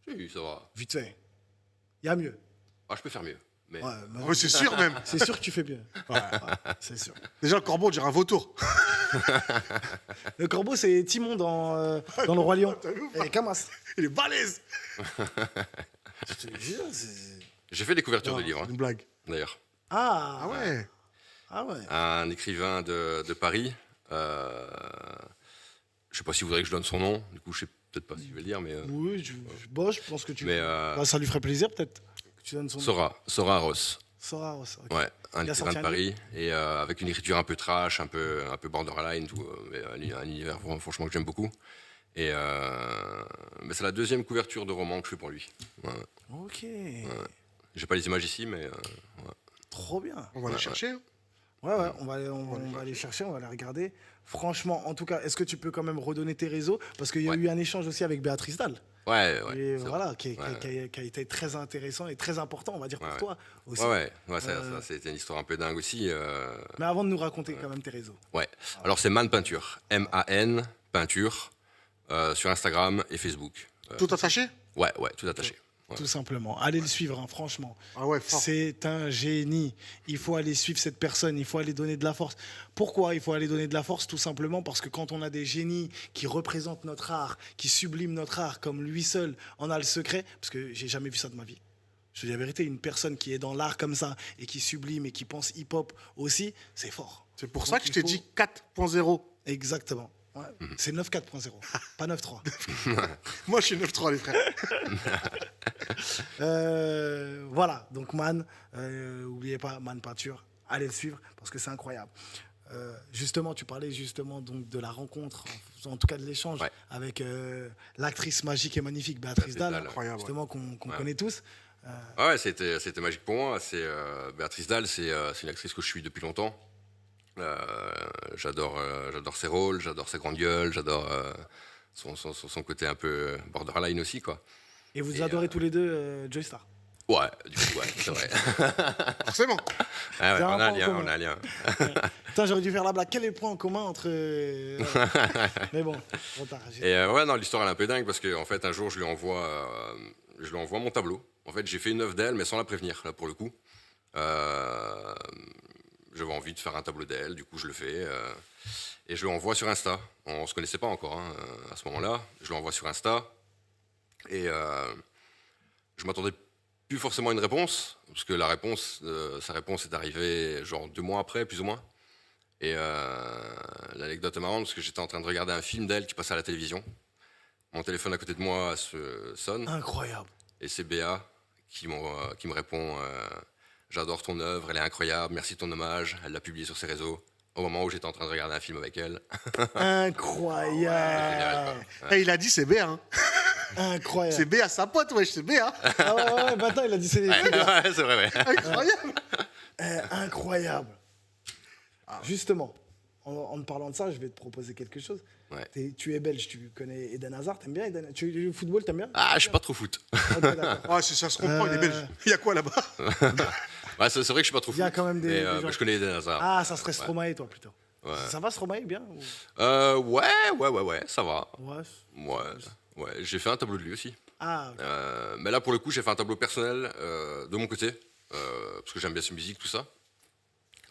Si, ça va. Vite fait. Il y a mieux. Ah, je peux faire mieux. Mais Ouais, mais- Ouais, c'est sûr même. c'est sûr que tu fais mieux. Ouais, c'est sûr. Déjà, le corbeau, on dirait un vautour. Le corbeau, c'est Timon dans Le Roi Lion. T'as vu ou Et pas Camas. Il est balèze. Je te jure, c'est... j'ai fait des couvertures de Non, livres, c'est hein, une blague. d'ailleurs. Ah, Ah ouais. Ah ouais. Un écrivain de Paris. Je sais pas s'il voudrait que je donne son nom. Du coup, je sais peut-être pas s'il veut le dire, mais Oui, bon, je pense que tu... Mais, Bah, ça lui ferait plaisir, peut-être, que tu donnes son nom. Sora Ross. Sora Ross, ok. Ouais, un Il a écrivain sorti de un Paris et avec une écriture un peu trash, un peu borderline, tout, mais un univers franchement que j'aime beaucoup. Et mais c'est la deuxième couverture de roman que je fais pour lui. Ouais. Ok. J'ai pas les images ici, mais Trop bien. On va aller chercher. hein. Ouais, on va aller chercher, on va aller regarder. Franchement, en tout cas, est-ce que tu peux quand même redonner tes réseaux? Parce qu'il y a Ouais. eu un échange aussi avec Béatrice Dalle. ouais, Et c'est voilà, vrai. qui a été très intéressant et très important, on va dire, pour Ouais. toi aussi. Ouais, ça, c'était une histoire un peu dingue aussi. Mais avant de nous raconter quand même tes réseaux. Ouais. Alors c'est Man Peinture, M-A-N Peinture, sur Instagram et Facebook. Tout attaché. Ouais, tout attaché. Ouais. Tout simplement. Allez le suivre, hein, franchement. Ah ouais, fort. C'est un génie. Il faut aller suivre cette personne, il faut aller donner de la force. Pourquoi il faut aller donner de la force? Tout simplement parce que quand on a des génies qui représentent notre art, qui subliment notre art, comme lui seul en a le secret, parce que j'ai jamais vu ça de ma vie. Je te dis la vérité, une personne qui est dans l'art comme ça et qui sublime et qui pense hip-hop aussi, c'est fort. C'est pour Donc, ça que je il t'ai faut- dit 4.0. Exactement. Ouais. C'est 9.4.0, pas 9.3. Moi, je suis 9.3, les frères. Voilà, donc Man, oubliez pas Man Peinture, allez le suivre parce que c'est incroyable. Justement, tu parlais justement donc de la rencontre, en tout cas de l'échange Ouais. avec l'actrice magique et magnifique Béatrice Dalle, Dalle, incroyable, justement qu'on connaît tous. Ouais, c'était magique pour moi. C'est Béatrice Dalle, c'est une actrice que je suis depuis longtemps. J'adore ses rôles, j'adore sa grande gueule, j'adore son côté un peu borderline aussi, quoi. Et vous Et, adorez tous les deux Joy Star. Ouais, du coup, ouais, c'est vrai. Forcément. Ah ouais, C'est un on a point un lien, commun. on a un lien. Putain, j'aurais dû faire la blague. Quel est le point en commun entre. Mais bon, trop tard. Et ouais, non, l'histoire elle est un peu dingue parce qu'en fait, un jour, je lui envoie mon tableau. En fait, j'ai fait une œuvre d'elle, mais sans la prévenir, là, pour le coup. J'avais envie de faire un tableau d'elle, du coup, je le fais. Et je lui envoie sur Insta. On se connaissait pas encore hein, à ce moment-là. Je lui envoie sur Insta. Et je m'attendais plus forcément à une réponse, parce que sa réponse est arrivée genre 2 mois après, plus ou moins. Et l'anecdote est marrante, parce que j'étais en train de regarder un film d'elle qui passait à la télévision. Mon téléphone à côté de moi sonne, Incroyable. et c'est Béa qui me répond « J'adore ton œuvre, elle est incroyable, merci de ton hommage. » Elle l'a publié sur ses réseaux. au moment où j'étais en train de regarder un film avec elle. Incroyable. Et il a dit c'est B, hein. Incroyable. C'est B à sa pote, wesh, c'est B, hein. Ah ouais, maintenant il a dit c'est Ouais, ouais, c'est vrai, ouais. Incroyable. incroyable. Justement, en te parlant de ça, je vais te proposer quelque chose. Ouais. Tu es belge, tu connais Eden Hazard, t'aimes bien Eden? Le football, t'aimes bien? Ah, je suis pas trop foot. Ok, d'accord. Ouais, ça se comprend, il est belge. Il y a quoi là-bas? Ouais, c'est vrai que je suis pas trop Il y a foot. quand même des gens. mais je connais Eden Hazard. Ah, ça serait Stromae, toi, plutôt. Ouais. Ça va, Stromae, bien ou- Ouais, ça va. Ouais. Ouais, j'ai fait un tableau de lui aussi. Ah, ok. Mais là, pour le coup, j'ai fait un tableau personnel de mon côté, parce que j'aime bien sa musique, tout ça.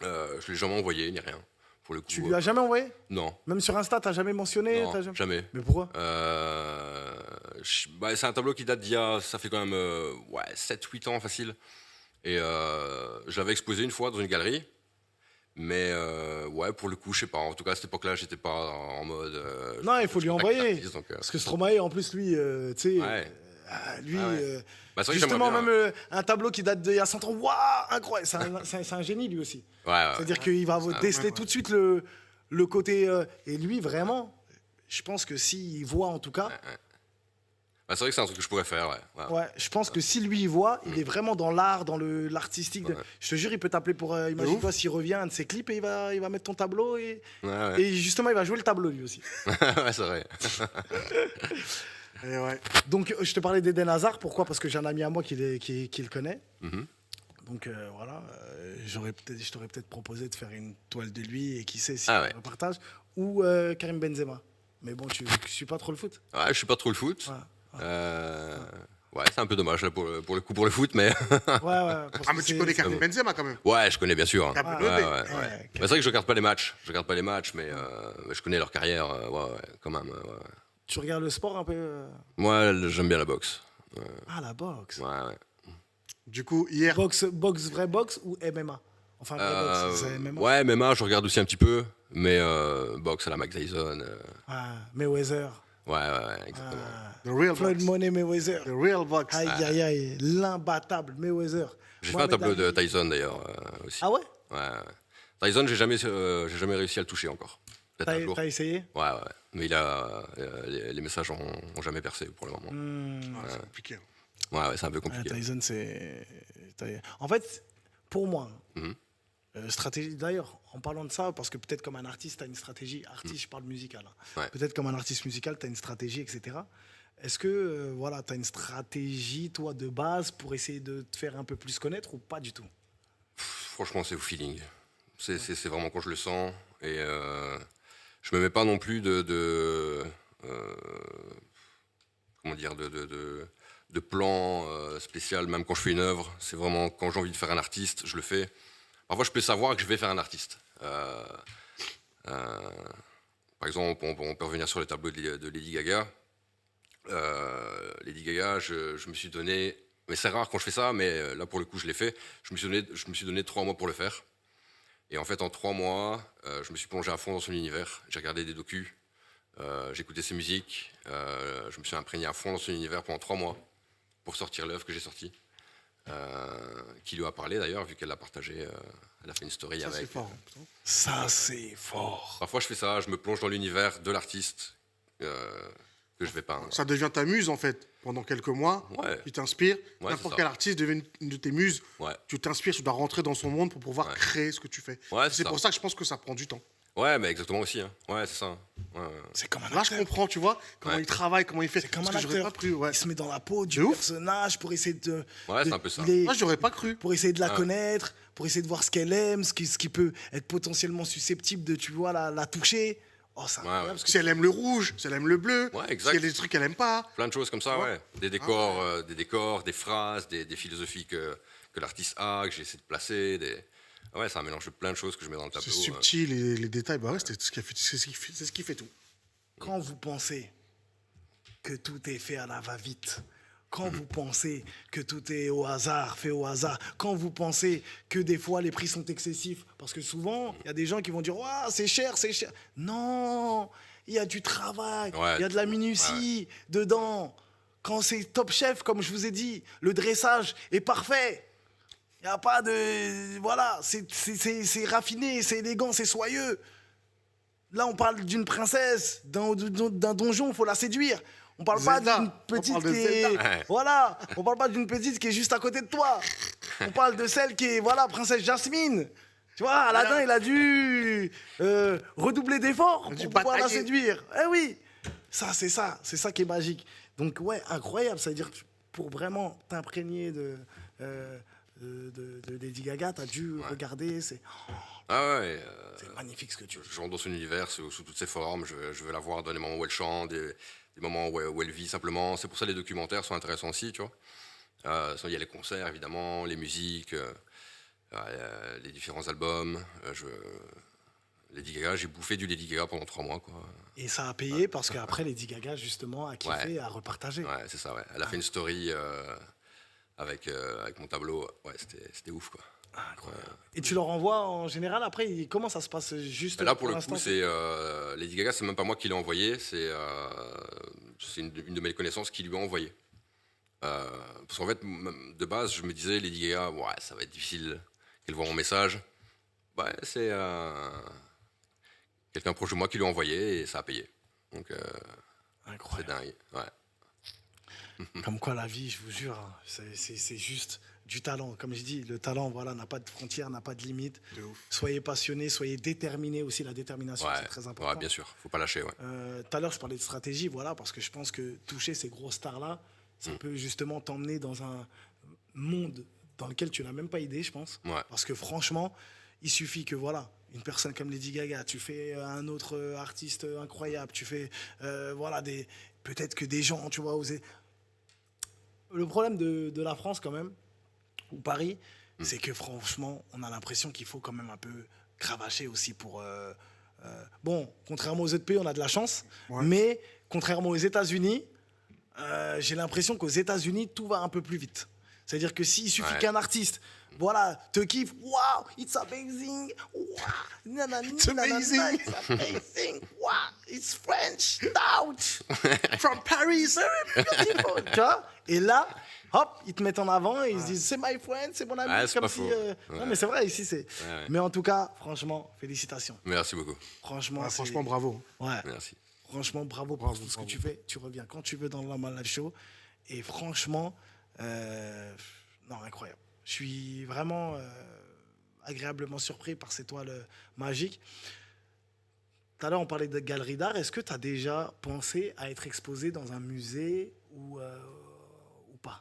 Je l'ai jamais envoyé, ni rien. Pour le coup, Tu lui as jamais envoyé? non, Même sur Insta, t'as jamais mentionné? non, T'as jamais. Mais pourquoi? C'est un tableau qui date d'il y a, ça fait quand même 7-8 ans facile. Et je l'avais exposé une fois dans une galerie. Mais ouais, pour le coup, je sais pas. En tout cas, à cette époque-là, j'étais pas en mode. Non, il faut lui spectacle envoyer. d'artiste, donc, Parce que Stromae, en plus, lui, tu sais, ouais. lui, Ah ouais. Bah, c'est vrai que justement, j'aimerais même bien, un tableau qui date d'il y a 100 ans, waouh, incroyable. C'est un génie, lui aussi. ouais. C'est-à-dire qu'il va déceler ouais. tout de suite le côté. Et lui, vraiment, je pense que s'il voit, en tout cas, Bah, c'est vrai que c'est un truc que je pourrais faire, ouais. ouais, je pense que si lui, il voit, il est vraiment dans l'art, dans l'artistique. Je te jure, il peut t'appeler pour. Imagine-toi s'il revient à un de ses clips et il va mettre ton tableau Ouais. et justement, il va jouer le tableau, lui aussi. Ouais, c'est vrai. Et ouais. Donc, je te parlais d'Eden Hazard. Pourquoi? Parce que j'ai un ami à moi qui le connaît. Mhm. Donc voilà, je t'aurais peut-être proposé de faire une toile de lui et qui sait si Ah on ouais. repartage. Ou Karim Benzema. Mais bon, tu suis pas trop le foot. Ouais, je suis pas trop le foot. Ouais, Ouais, c'est un peu dommage là, pour le foot, mais. ouais. Parce Ah, que mais tu c'est- connais Karim Benzema quand même. Ouais, je connais bien sûr. Hein. T'as Ouais, peu levé. ouais. Ouais, Bah, c'est vrai que je regarde pas les matchs. Je regarde pas les matchs, mais je connais leur carrière. Ouais, quand même. Ouais. Tu regardes le sport un peu Moi, j'aime bien la boxe. Ah, la boxe. Ouais. Du coup, hier, Boxe, vraie boxe ou MMA? Enfin, vraie boxe, c'est MMA. Ouais, MMA, je regarde aussi un petit peu, mais boxe à la Mike Tyson. Ah, Mayweather. Ouais, exactement. Ah, the real Floyd box. Money Mayweather. The real box. Aïe, aïe, aïe. L'imbattable Mayweather. J'ai fait un Mohamed tableau de Ali. Tyson d'ailleurs aussi. Ah ouais? Ouais. Tyson, j'ai jamais réussi à le toucher encore. Peut-être un jour. T'as essayé? Ouais. Mais les messages ont jamais percé pour le moment. Ah, c'est compliqué. Ouais, c'est un peu Ah, compliqué. Tyson, c'est. En fait, pour moi, Mhm. stratégie. D'ailleurs, en parlant de ça, parce que peut-être comme un artiste, tu as une stratégie. Artiste, je parle musical. Hein. Ouais. Peut-être comme un artiste musical, tu as une stratégie, etc. Est-ce que voilà, tu as une stratégie, toi, de base, pour essayer de te faire un peu plus connaître ou pas du tout? Franchement, c'est au feeling. C'est vraiment quand je le sens. Et je me mets pas non plus comment dire, de plan spécial, même quand je fais une œuvre. C'est vraiment quand j'ai envie de faire un artiste, je le fais. Parfois, je peux savoir que je vais faire un artiste. Par exemple, on peut revenir sur le tableau de Lady Gaga. Lady Gaga, je me suis donné, mais c'est rare quand je fais ça, mais là pour le coup je l'ai fait. Je me suis donné 3 mois pour le faire. Et en fait, en 3 mois, je me suis plongé à fond dans son univers. J'ai regardé des docus, j'ai écouté ses musiques, je me suis imprégné à fond dans son univers pendant 3 mois pour sortir l'œuvre que j'ai sortie. Qui lui a parlé d'ailleurs, vu qu'elle l'a partagé. Elle a fait une story Ça, avec. c'est fort. Hein, putain. Ça, c'est fort. Parfois, je fais ça, je me plonge dans l'univers de l'artiste que je vais peindre. Ça devient ta muse en fait. Pendant quelques mois, Ouais. tu t'inspires. Ouais, N'importe c'est quel ça. artiste devient une de tes muses. Ouais. Tu t'inspires, tu dois rentrer dans son monde pour pouvoir Ouais. créer ce que tu fais. Ouais, c'est C'est ça. pour ça que je pense que ça prend du temps. Ouais, mais exactement aussi. Hein. Ouais, c'est ça. Ouais. C'est comme un Là, je acteur. comprends, tu vois, comment Ouais. il travaille, comment il fait. C'est comme Parce un que j'aurais acteur. pas cru. Ouais. Il se met dans la peau du De ouf. personnage pour essayer de. Ouais, c'est un peu ça. Moi, j'aurais pas cru. Pour essayer de la Ah. connaître, pour essayer de voir ce qu'elle aime, ce qui peut être potentiellement susceptible de, tu vois, la toucher. Oh, ça. Ouais, ouais. Parce que Si elle aime le rouge, si elle aime le bleu, Ouais, s'il exact. y a des trucs qu'elle aime pas. Plein de choses comme ça, Ouais. ouais. Des décors, des phrases, des philosophies que l'artiste a, que j'essaie de placer. Ouais, c'est un mélange de plein de choses que je mets dans le tableau. C'est subtil et les détails, bah ouais, c'est ce qui fait tout. quand vous pensez que tout est fait à la va-vite, quand vous pensez que tout est au hasard, fait au hasard, quand vous pensez que des fois les prix sont excessifs, parce que souvent, il y a des gens qui vont dire « Ouah, c'est cher, c'est cher ». Non, il y a du travail, Ouais. il y a de la minutie dedans. Quand c'est top chef, comme je vous ai dit, le dressage est parfait. Il n'y a pas de... Voilà, c'est raffiné, c'est élégant, c'est soyeux. Là, on parle d'une princesse, d'un donjon, il faut la séduire. On parle pas Zelda. d'une On petite parle de qui est... Zelda. Ouais. Voilà, on parle pas d'une petite qui est juste à côté de toi. On parle de celle qui est, voilà, princesse Jasmine. Tu vois, Aladdin, il a dû redoubler d'efforts Il a dû pour pouvoir la batailler. séduire. Eh oui, c'est ça qui est magique. Donc ouais, incroyable, ça veut dire que pour vraiment t'imprégner de Lady Gaga, t'as dû regarder, c'est Ah ouais, magnifique ce que tu fais. je rentre dans son univers sous toutes ses formes. Je veux la voir dans des moments où elle chante, des moments où elle vit simplement. C'est pour ça que les documentaires sont intéressants aussi, tu vois. Il y a les concerts, évidemment, les musiques, les différents albums. Lady Gaga, j'ai bouffé du Lady Gaga pendant 3 mois, quoi. Et ça a payé parce qu'après Lady Gaga justement a kiffé, a repartagé. Ouais, c'est ça, ouais. Elle a fait une story avec mon tableau. Ouais, c'était ouf, quoi. Et tu leur envoies en général après, comment ça se passe juste Là, pour le l'instant, coup, c'est Lady Gaga, c'est même pas moi qui l'ai envoyé, c'est une de mes connaissances qui lui a envoyé. Parce qu'en fait, de base, je me disais, Lady Gaga, ouais, ça va être difficile qu'elle voit mon message. Ouais, c'est quelqu'un proche de moi qui lui a envoyé et ça a payé. Donc, c'est Incroyable. dingue. Ouais. Comme quoi la vie, je vous jure, hein, c'est juste du talent. Comme je dis, le talent, voilà, n'a pas de frontières, n'a pas de limites. De ouf. Soyez passionnés, soyez déterminés aussi. La détermination, Ouais, c'est très important. ouais, bien sûr, faut pas lâcher. Ouais. Tout à l'heure, je parlais de stratégie, voilà, parce que je pense que toucher ces grosses stars-là, ça peut justement t'emmener dans un monde dans lequel tu n'as même pas idée, je pense. Ouais. Parce que franchement, il suffit que, voilà, une personne comme Lady Gaga, tu fais un autre artiste incroyable, tu fais, voilà, peut-être que des gens, tu vois, oser. Le problème de la France, quand même, ou Paris, c'est que franchement, on a l'impression qu'il faut quand même un peu cravacher aussi pour. Bon, contrairement aux autres pays, on a de la chance, Ouais. mais contrairement aux États-Unis, j'ai l'impression qu'aux États-Unis, tout va un peu plus vite. C'est-à-dire que s'il suffit Ouais. qu'un artiste, voilà, te kiffe, wow, it's amazing, wow, nanani, It's nanana, amazing. it's amazing, wow, it's French, stout. From Paris. Beautiful, tu vois. Et là, hop, ils te mettent en avant et ils se disent c'est my friend, c'est mon ami. Ouais, c'est comme pas si, faux. Non, Ouais. mais c'est vrai, ici c'est. Ouais. Mais en tout cas, franchement, félicitations. Merci beaucoup. Franchement, Ouais, c'est- franchement, bravo. Ouais. Merci. Franchement, bravo pour Bravo, tout ce que bravo. tu fais. Tu reviens quand tu veux dans le Lama Live Show. Et franchement, non, incroyable. Je suis vraiment agréablement surpris par ces toiles magiques. Tout à l'heure, on parlait de galerie d'art. Est-ce que tu as déjà pensé à être exposé dans un musée ou pas?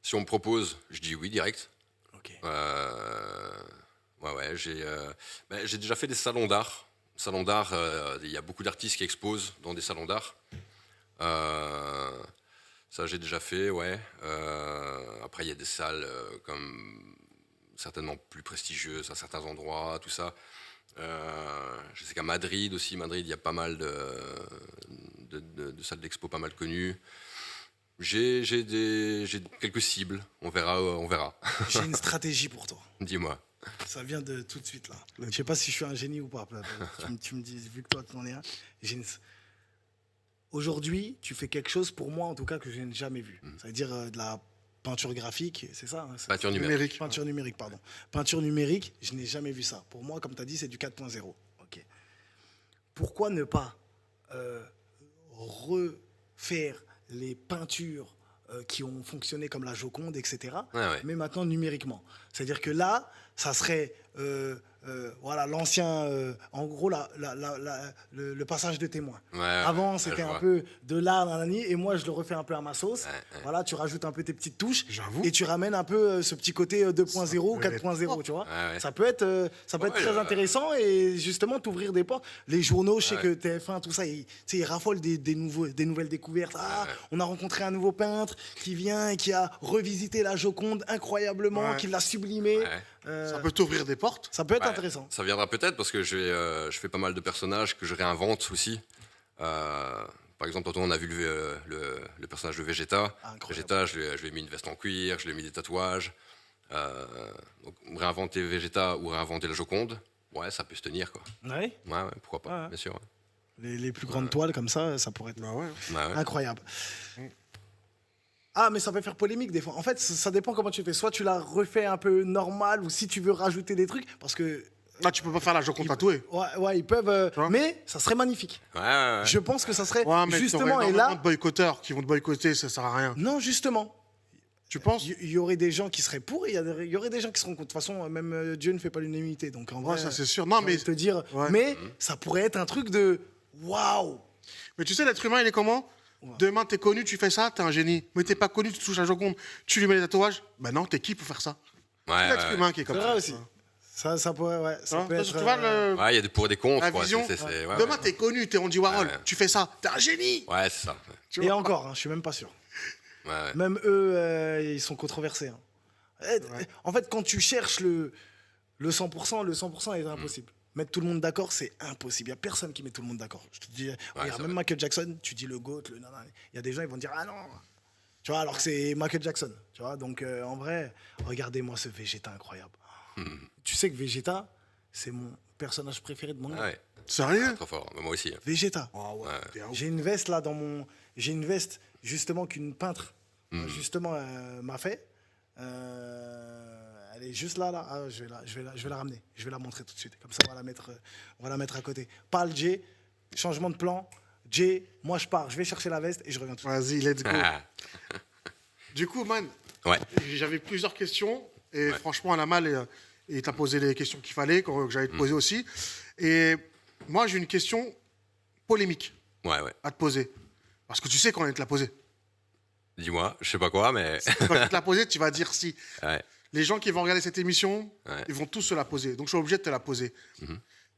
Si on me propose, je dis oui direct. Ok. Ouais, j'ai déjà fait des salons d'art. Salons d'art, il y a beaucoup d'artistes qui exposent dans des salons d'art. Ça, j'ai déjà fait, ouais. Après, il y a des salles comme certainement plus prestigieuses à certains endroits, tout ça. Je sais qu'à Madrid aussi, il y a pas mal de salles d'expo pas mal connues. J'ai quelques cibles, on verra. J'ai une stratégie pour toi. Dis-moi. Ça vient de tout de suite là. Je sais pas si je suis un génie ou pas. Tu me dis, vu que toi tu en es un. j'ai une- Aujourd'hui, tu fais quelque chose pour moi en tout cas que je n'ai jamais vu. Ça veut dire de la peinture graphique, c'est ça hein, c'est- Peinture numérique. Numérique. Peinture numérique, pardon. Peinture numérique, je n'ai jamais vu ça. Pour moi, comme tu as dit, c'est du 4.0. Ok. Pourquoi ne pas refaire les peintures qui ont fonctionné comme la Joconde, etc., Ouais. mais maintenant numériquement? C'est-à-dire que là, ça serait voilà, l'ancien, en gros, le passage de témoin. Ouais, Avant, ouais, c'était je un vois. peu de l'art, nanani, et moi, je le refais un peu à ma sauce. Ouais. Voilà, tu rajoutes un peu tes petites touches, J'avoue. et tu ramènes un peu ce petit côté 2.0, peut être 4.0, tu vois. Ouais. Ça peut être, Ouais, très intéressant et justement t'ouvrir des portes. Les journaux, je sais que TF1, tout ça, tu sais, ils raffolent des nouvelles découvertes. Ah, on a rencontré un nouveau peintre qui vient et qui a revisité la Joconde incroyablement, Ouais. qui l'a sublimée. Ouais. Ça peut t'ouvrir des portes. Ça peut être Ouais, intéressant. Ça viendra peut-être parce que je fais pas mal de personnages que je réinvente aussi. Par exemple, tantôt on a vu le personnage de Vegeta. Incroyable. Vegeta, je lui ai mis une veste en cuir, je lui ai mis des tatouages. Donc, réinventer Vegeta ou réinventer la Joconde, ouais, ça peut se tenir, quoi. Ouais. Ouais, pourquoi pas, Ouais. bien sûr. Ouais. Les plus grandes toiles comme ça pourrait être Bah ouais. Ouais. incroyable. Ah, mais ça peut faire polémique des fois. En fait, ça dépend comment tu fais. Soit tu la refais un peu normal, ou si tu veux rajouter des trucs, parce que Là, tu peux pas faire la Joconde tatouée. ouais, ils peuvent. vois Mais ça serait magnifique. Ouais. Je pense que ça serait Ouais, mais justement. t'aurais Et énormément là, de boycotteurs qui vont te boycotter, ça sert à rien. non, justement. Tu penses? Il y aurait des gens qui seraient pour, et il y aurait des gens qui seront contre. De toute façon, même Dieu ne fait pas l'unanimité. Donc en Ouais, vrai, ça c'est sûr. Non, j'ai mais, envie de te dire. Ouais. Mais ça pourrait être un truc de waouh. mais tu sais, l'être humain, il est comment? Demain, t'es connu, tu fais ça, t'es un génie. Mais t'es pas connu, tu touches la Joconde, tu lui mets les tatouages. Ben non, t'es qui pour faire ça? C'est l'être humain qui est comme C'est ça. vrai aussi. Ça pourrait, ouais. Ça Hein, peut être. tu vois, Ouais, il y a des pour et des contre. la quoi. vision. Ouais, Demain, ouais. t'es connu, t'es Andy Warhol, Ouais. tu fais ça, t'es un génie. Ouais, c'est ça. Tu Et vois. encore, je suis même pas sûr. Ouais. Même eux, ils sont controversés. Hein. En fait, quand tu cherches le 100%, le 100% est impossible. Mettre tout le monde d'accord, c'est impossible. Il n'y a personne qui met tout le monde d'accord. Je te dis, regarde, c'est même vrai. Michael Jackson, tu dis le GOAT, le nanana. Il y a des gens, ils vont dire, ah non. Tu vois, alors que c'est Michael Jackson. Tu vois, donc en vrai, regardez-moi ce Vegeta incroyable. Tu sais que Vegeta, c'est mon personnage préféré de mon Ouais. Sérieux? Trop fort. Moi aussi. Vegeta. Ah ouais, t'es un ouf. J'ai une veste là dans mon. J'ai une veste justement qu'une peintre justement m'a fait. Elle est juste là. Ah, je vais la ramener. Je vais la montrer tout de suite. Comme ça, on va la mettre à côté. Parle Jay. Changement de plan. Jay, moi je pars. Je vais chercher la veste et je reviens tout de suite. Vas-y, let's go. Ah. Du coup, man, Ouais. j'avais plusieurs questions et franchement, Anamal, il t'a posé les questions qu'il fallait, que j'allais te poser aussi. Et moi, j'ai une question polémique Ouais. à te poser. Parce que tu sais qu'on allait te la poser. Dis-moi, je sais pas quoi, mais. Quand je vais te la poser, tu vas dire si. Ouais. Les gens qui vont regarder cette émission, Ouais. ils vont tous se la poser. Donc, je suis obligé de te la poser.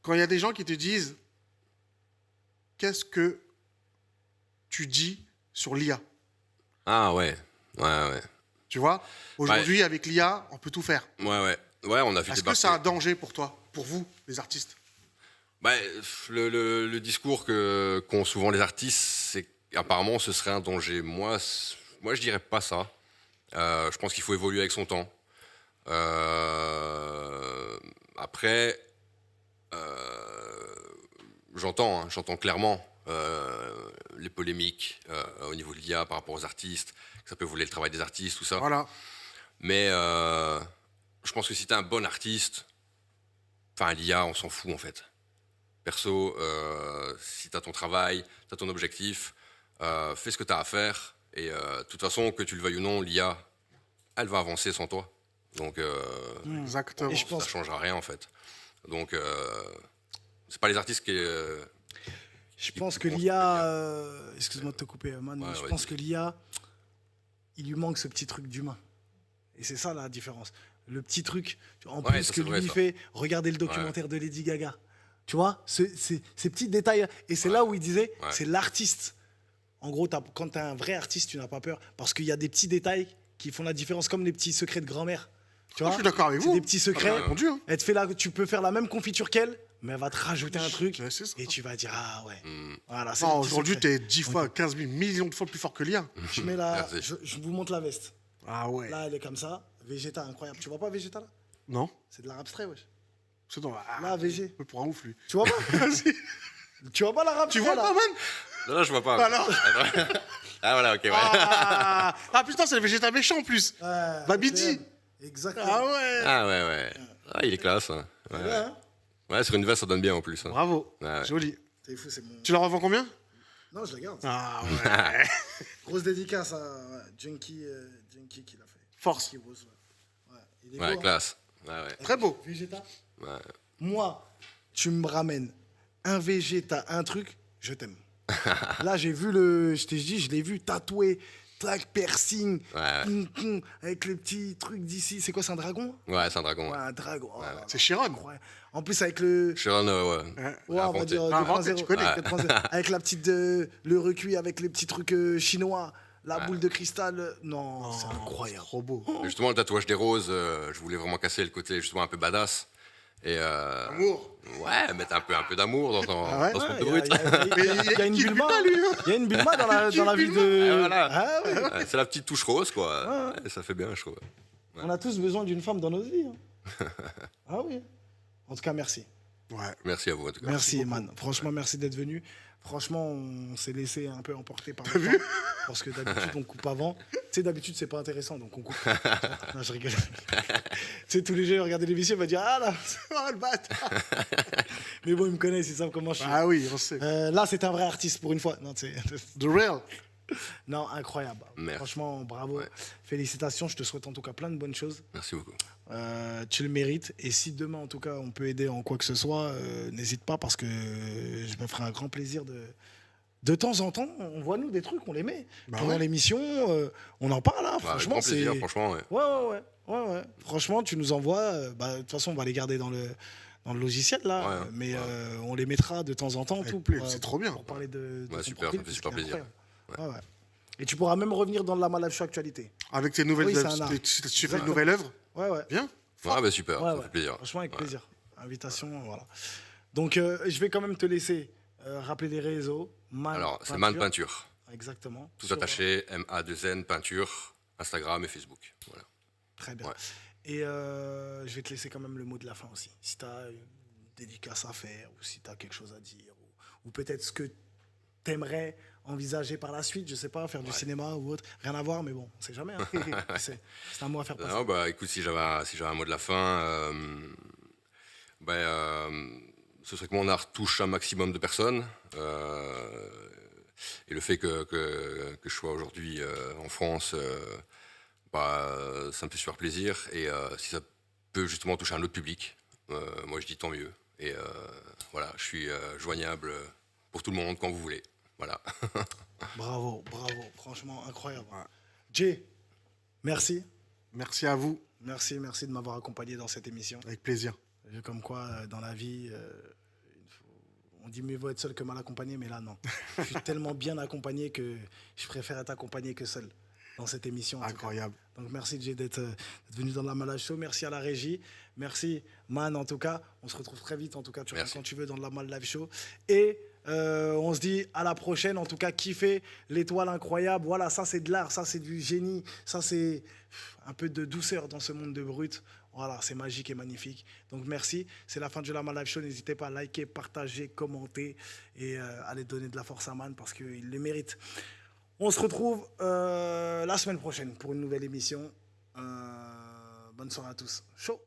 Quand il y a des gens qui te disent qu'est-ce que tu dis sur l'IA? Ah ouais. Ouais. Tu vois, aujourd'hui, avec l'IA, on peut tout faire. Ouais, on a vu Est-ce que débarquer. c'est un danger pour toi, pour vous, les artistes? Bah, le discours qu'ont souvent les artistes, c'est qu'apparemment ce serait un danger. Moi, je dirais pas ça. Je pense qu'il faut évoluer avec son temps. Après, j'entends clairement les polémiques au niveau de l'IA par rapport aux artistes, que ça peut voler le travail des artistes, tout ça. Voilà. Mais je pense que si t'es un bon artiste, enfin l'IA, on s'en fout en fait. Perso, si t'as ton travail, t'as ton objectif, fais ce que t'as à faire. Et de toute façon, que tu le veuilles ou non, l'IA, elle va avancer sans toi. Donc, Exactement. Et je pense- ça changera rien en fait. Donc, c'est pas les artistes qui. Je pense que l'IA. Excuse-moi de te couper, man. Ouais, je vas-y. pense que l'IA, il lui manque ce petit truc d'humain. Et c'est ça la différence. Le petit truc, en Ouais, plus ça, que c'est vrai, lui ça. fait, regardez le documentaire de Lady Gaga. Tu vois, ces petits détails. Et c'est là où il disait, Ouais. c'est l'artiste. En gros, quand tu es un vrai artiste, tu n'as pas peur. Parce qu'il y a des petits détails qui font la différence, comme les petits secrets de grand-mère. Tu vois, Je suis d'accord avec c'est vous. des petits secrets. Ah, répondu, hein. Elle te fait tu peux faire la même confiture qu'elle, mais elle va te rajouter un truc. Ouais, c'est ça. Et tu vas dire, ah ouais. Voilà, c'est Non, les petits aujourd'hui, secrets. t'es 10 fois, 15 000 millions de fois plus fort que l'IA. Je mets la, Merci. je vous montre la veste. Ah ouais. Là, elle est comme ça. Vegeta, incroyable. Tu vois pas Vegeta là? Non? C'est de l'art abstrait, wesh. C'est dans Là, VG. Pour un ouf, lui. Tu vois pas? Vas-y. Tu vois pas l'arabe Tu vois là pas, man? Non, je vois pas. Alors Ah voilà, ok, ouais. Ah putain, c'est le végétal méchant en plus. Babidi. Exactement. Ah ouais. Ah ouais. Ah, il est classe. Hein. Ouais, Ouais, hein. ouais, sur une veste, ça donne bien en plus. Hein. Bravo. Ouais. Joli. T'es fou, c'est mon. Tu la revends combien? Non, je la garde. Ah ouais. Grosse dédicace à Junkie qui l'a fait. Force. Junkie Rose, ouais. Il est Ouais, beau, hein. classe. Ouais. Très beau. Vegeta. Ouais. Moi, tu me ramènes un Vegeta, un truc, je t'aime. Là, j'ai vu je t'ai dit, je l'ai vu tatoué, tac, piercing, avec le petit truc d'ici. C'est quoi, c'est un dragon? Ouais, c'est un dragon. Ouais, Ouais. un dragon. Oh là là, C'est Chiron. incroyable. En plus, avec le. Sharon, ouais. Ouais. Ouais, on va inventé. dire Ah, inventé, 2.0. tu connais. 4.0. Avec la petite. Le recuit, avec les petits trucs chinois, la boule de cristal. Non, c'est incroyable. Trop beau. Justement, le tatouage des roses, je voulais vraiment casser le côté justement un peu badass. Et Amour. ouais, mettre un peu d'amour dans ton Ah ouais, dans ce Ouais, truc de brut. Il y a une Kiffe Bulma. Bulma, lui, hein. Il y a une Bulma dans la vie de. Ah, voilà. Ah ouais. Ouais, c'est la petite touche rose, quoi. Ouais, ça fait bien, je trouve. On a tous besoin d'une femme dans notre vie. hein. Ah oui. En tout cas, merci. Ouais. Merci à vous, en tout cas. Merci, man. Franchement, merci d'être venu. Franchement, on s'est laissé un peu emporter par le temps. Parce que d'habitude, on coupe avant. sais, d'habitude, c'est pas intéressant, donc on coupe. Non, je rigole. Tu sais, tous les jeux, regarder l'émission, il va dire ah là, oh, le bâtard. Mais bon, ils me connaissent, ils savent comment je suis. Ah oui, on sait. Là, c'est un vrai artiste pour une fois. Non, tu sais. The Real. Non, incroyable. Merci. Franchement, bravo. Ouais. Félicitations. Je te souhaite en tout cas plein de bonnes choses. Merci beaucoup. Tu le mérites. Et si demain, en tout cas, on peut aider en quoi que ce soit, n'hésite pas parce que je me ferai un grand plaisir de temps en temps. On voit nous des trucs, on les met. Bah Pendant ouais. l'émission, on en parle. Hein, Bah, avec franchement, grand c'est. plaisir, franchement. Ouais. Ouais. Franchement, tu nous envoies. De toute façon, on va les garder dans le logiciel là. Ouais, mais ouais. on les mettra de temps en temps. Avec Tout plaisir, c'est trop bien. Pour parler de Ouais, ton super, profil, ça fait parce super qu'il est plaisir. incroyable. Ouais. Et tu pourras même revenir dans le Lama Live Show Actualité. Avec tes nouvelles Oui, c'est œuvres. un art. Tu fais une nouvelle œuvre. Ouais. Viens. Ouais, bah super, Ouais, ça ouais. fait plaisir. Franchement, avec Ouais. plaisir. Invitation, voilà. Donc, je vais quand même te laisser rappeler les réseaux. Man Alors, c'est Man Peinture. Exactement. Tout Sur- attaché, M-A-2-N, Peinture, Instagram et Facebook. Voilà. Très bien. Ouais. Et je vais te laisser quand même le mot de la fin aussi. Si tu as une dédicace à faire ou si tu as quelque chose à dire ou peut-être ce que tu aimerais envisager par la suite, je sais pas, faire du cinéma ou autre. Rien à voir, mais bon, on sait jamais. Hein. c'est un mot à faire passer. Non, bah écoute, si j'avais un mot de la fin, ce serait que mon art touche un maximum de personnes. Et le fait que je sois aujourd'hui en France, ça me fait super plaisir. Et si ça peut justement toucher un autre public, moi je dis tant mieux. Et voilà, je suis joignable pour tout le monde quand vous voulez. Voilà. Bravo. Franchement, incroyable. Jay, merci. Merci à vous. Merci de m'avoir accompagné dans cette émission. Avec plaisir. Comme quoi, dans la vie, on dit mieux vaut être seul que mal accompagné, mais là, non. Je suis tellement bien accompagné que je préfère être accompagné que seul dans cette émission. en tout cas. Incroyable. Donc, merci, Jay, d'être venu dans la Malage Show. Merci à la régie. Merci, Man, en tout cas. On se retrouve très vite, en tout cas. Tu reviens quand tu veux dans la Mal Live Show. Et on se dit à la prochaine. En tout cas, kiffez l'étoile incroyable. Voilà, ça, c'est de l'art. Ça, c'est du génie. Ça, c'est un peu de douceur dans ce monde de brut. Voilà, c'est magique et magnifique. Donc, merci. C'est la fin de la Mal Live Show. N'hésitez pas à liker, partager, commenter et allez donner de la force à Man parce qu'il le mérite. On se retrouve la semaine prochaine pour une nouvelle émission. Bonne soirée à tous. Chaud.